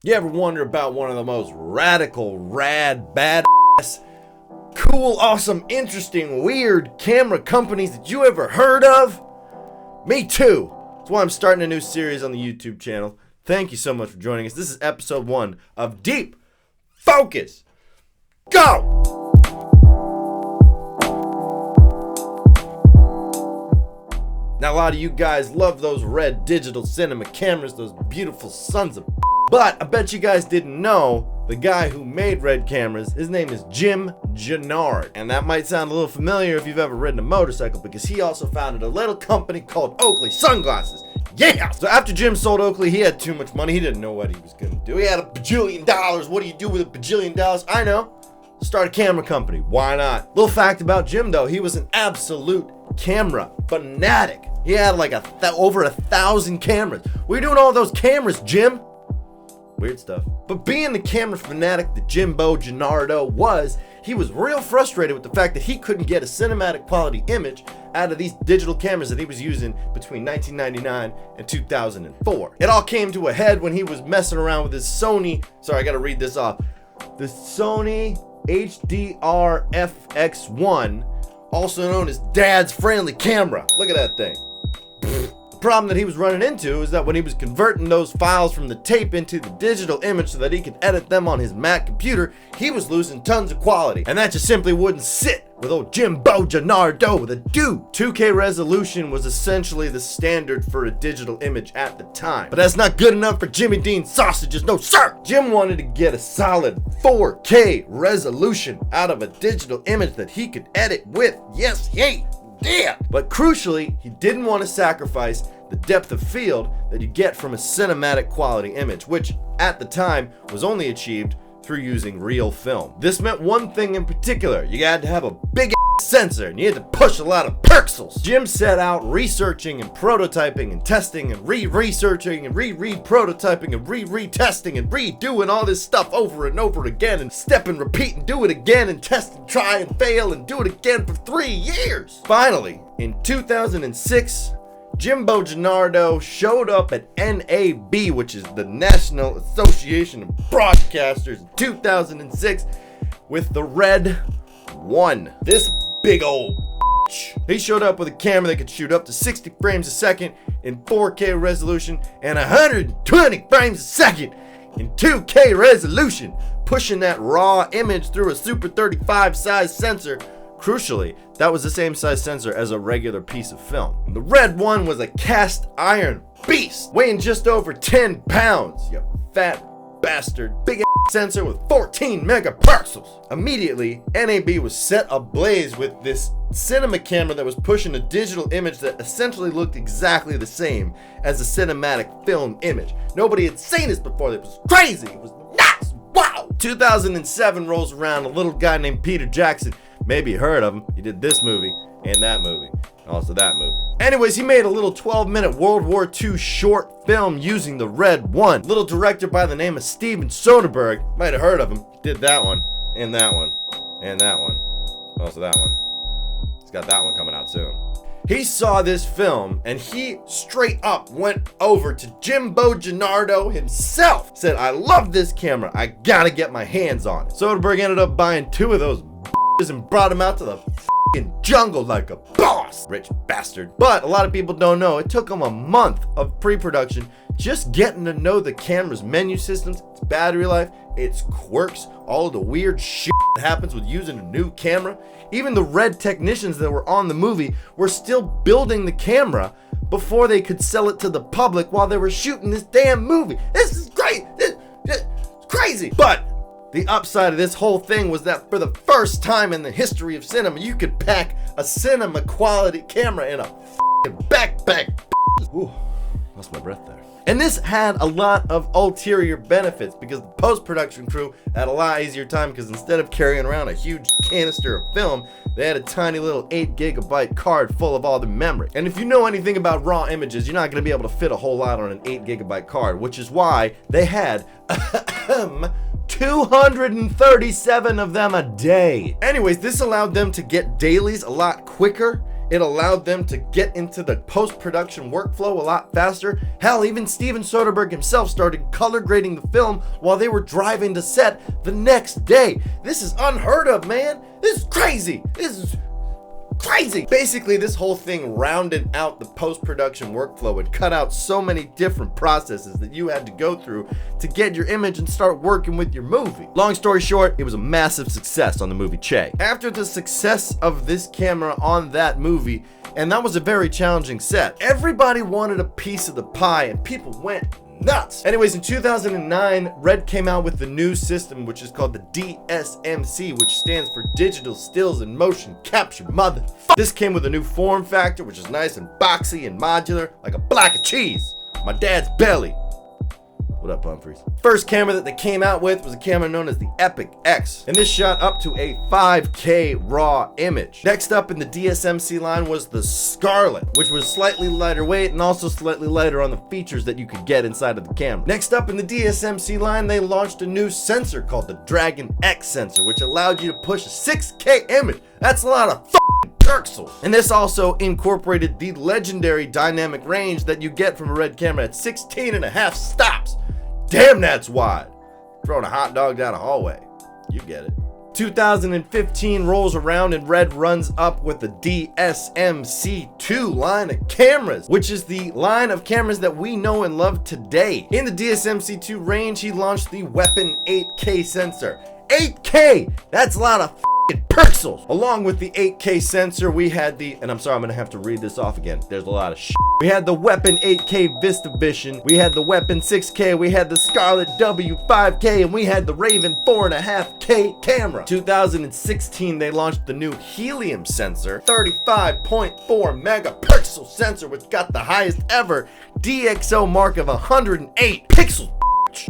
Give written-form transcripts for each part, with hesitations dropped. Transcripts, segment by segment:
You ever wonder about one of the most radical, rad, bad, cool, awesome, interesting, weird camera companies that you ever heard of? Me too. That's why I'm starting a new series on the YouTube channel. Thank you so much for joining us. This is episode 1 of Deep Focus. Go! Now, a lot of you guys love those red digital cinema cameras, those beautiful sons of but I bet you guys didn't know the guy who made red cameras, his name is Jim Gennard. And that might sound a little familiar if you've ever ridden a motorcycle, because he also founded a little company called Oakley Sunglasses. Yeah! So after Jim sold Oakley, he had too much money. He didn't know what he was gonna do. He had $1 bajillion. What do you do with $1 bajillion? I know. Start a camera company. Why not? Little fact about Jim though, he was an absolute camera fanatic. He had like over 1,000 cameras. What are you doing all those cameras, Jim? Weird stuff. But being the camera fanatic that Jimbo Gennardo was, he was real frustrated with the fact that he couldn't get a cinematic quality image out of these digital cameras that he was using between 1999 and 2004. It all came to a head when he was messing around with his Sony, sorry, I gotta read this off, the Sony HDR FX1, also known as Dad's Friendly Camera. Look at that thing. The problem that he was running into is that when he was converting those files from the tape into the digital image so that he could edit them on his Mac computer, he was losing tons of quality. And that just simply wouldn't sit with old Jimbo Gennardo, the dude. 2K resolution was essentially the standard for a digital image at the time. But that's not good enough for Jimmy Dean's sausages, no sir! Jim wanted to get a solid 4K resolution out of a digital image that he could edit with. Yes, he did! But crucially, he didn't want to sacrifice the depth of field that you get from a cinematic quality image, which at the time was only achieved through using real film. This meant one thing in particular: you had to have a big sensor and you had to push a lot of pixels. Jim set out researching and prototyping and testing and researching and prototyping and retesting and redoing all this stuff over and over again, and step and repeat and do it again and test and try and fail and do it again for 3 years. Finally, in 2006, Jimbo Gennardo showed up at NAB, which is the National Association of Broadcasters, in 2006 with the Red 1. This big old he showed up with a camera that could shoot up to 60 frames a second in 4K resolution and 120 frames a second in 2K resolution, pushing that raw image through a Super 35 size sensor. Crucially, that was the same size sensor as a regular piece of film. The Red 1 was a cast iron beast, weighing just over 10 pounds, you fat bastard. Big sensor with 14 megapixels. Immediately, NAB was set ablaze with this cinema camera that was pushing a digital image that essentially looked exactly the same as a cinematic film image. Nobody had seen this before. It was crazy. It was nuts. Wow. 2007 rolls around. A little guy named Peter Jackson, maybe you heard of him. He did this movie and that movie. Also that movie. Anyways, he made a little 12-minute World War II short film using the Red 1. Little director by the name of Steven Soderbergh, might have heard of him. He did that one, and that one, and that one. Also that one. He's got that one coming out soon. He saw this film and he straight up went over to Jimbo Gennardo himself. Said, I love this camera. I gotta get my hands on it. Soderbergh ended up buying 2 of those and brought him out to the jungle like a boss. Rich bastard. But a lot of people don't know, it took him a month of pre-production just getting to know the camera's menu systems, its battery life, its quirks, all of the weird shit that happens with using a new camera. Even the Red technicians that were on the movie were still building the camera before they could sell it to the public while they were shooting this damn movie. This is great. This is crazy. But the upside of this whole thing was that for the first time in the history of cinema, you could pack a cinema quality camera in a backpack. Ooh, lost my breath there. And this had a lot of ulterior benefits because the post-production crew had a lot easier time, because instead of carrying around a huge canister of film, they had a tiny little 8GB card full of all the memory. And if you know anything about raw images, you're not going to be able to fit a whole lot on an 8GB card, which is why they had 237 of them a day. Anyways, this allowed them to get dailies a lot quicker It allowed them to get into the post-production workflow a lot faster. Hell, even Steven Soderbergh himself started color grading the film while they were driving to set the next day. This is unheard of, man. This is crazy. This is crazy. Basically, this whole thing rounded out the post-production workflow and cut out so many different processes that you had to go through to get your image and start working with your movie. Long story short, it was a massive success on the movie Che. After the success of this camera on that movie, and that was a very challenging set, everybody wanted a piece of the pie and people went nuts. Anyways, in 2009, Red came out with the new system, which is called the DSMC, which stands for Digital Stills and Motion Capture, motherfucker. This came with a new form factor, which is nice and boxy and modular, like a block of cheese. My dad's belly. What up, Humphreys? First camera that they came out with was a camera known as the Epic X, and this shot up to a 5K raw image. Next up in the DSMC line was the Scarlet, which was slightly lighter weight and also slightly lighter on the features that you could get inside of the camera. Next up in the DSMC line, they launched a new sensor called the Dragon X sensor, which allowed you to push a 6K image. That's a lot of pixels. And this also incorporated the legendary dynamic range that you get from a Red camera at 16.5 stops. Damn, that's wide. Throwing a hot dog down a hallway. You get it. 2015 rolls around and Red runs up with the DSMC2 line of cameras, which is the line of cameras that we know and love today. In the DSMC2 range, he launched the Weapon 8K sensor. 8K! That's a lot of pixels. Along with the 8K sensor, we had the, and I'm sorry, I'm gonna have to read this off again. There's a lot of shit. We had the Weapon 8K Vista Vision, we had the Weapon 6K, we had the Scarlet W5K, and we had the Raven 4.5K camera. 2016, they launched the new Helium Sensor, 35.4 megapixel sensor, which got the highest ever DxO mark of 108 pixels.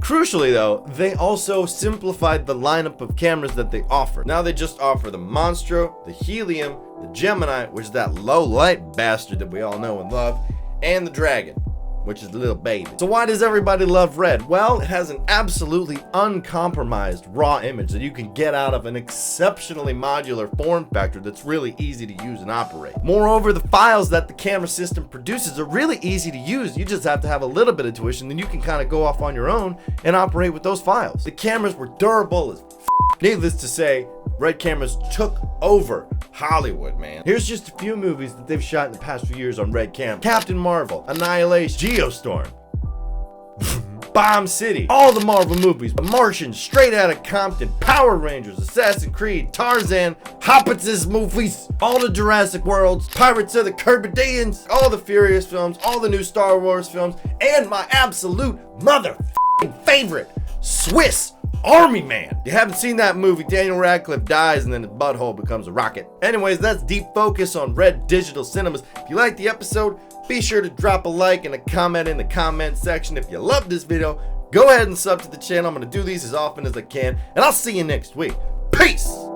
Crucially though, they also simplified the lineup of cameras that they offer. Now they just offer the Monstro, the Helium, the Gemini, which is that low light bastard that we all know and love, and the Dragon, which is the little baby. So why does everybody love Red? Well, it has an absolutely uncompromised raw image that you can get out of an exceptionally modular form factor that's really easy to use and operate. Moreover, the files that the camera system produces are really easy to use. You just have to have a little bit of tuition, then you can kind of go off on your own and operate with those files. The cameras were durable as f***. Needless to say, Red cameras took over Hollywood, man. Here's just a few movies that they've shot in the past few years on Red Cam. Captain Marvel, Annihilation, Geostorm, Bomb City, all the Marvel movies, The Martian, Straight Outta Compton, Power Rangers, Assassin's Creed, Tarzan, Hoppitz's movies, all the Jurassic Worlds, Pirates of the Caribbean, all the Furious films, all the new Star Wars films, and my absolute motherfucking favorite, Swiss Army Man. If you haven't seen that movie, Daniel Radcliffe dies and then his butthole becomes a rocket. Anyways, that's Deep Focus on Red Digital Cinemas. If you liked the episode, be sure to drop a like and a comment in the comment section. If you loved this video, go ahead and sub to the channel. I'm going to do these as often as I can, and I'll see you next week. Peace!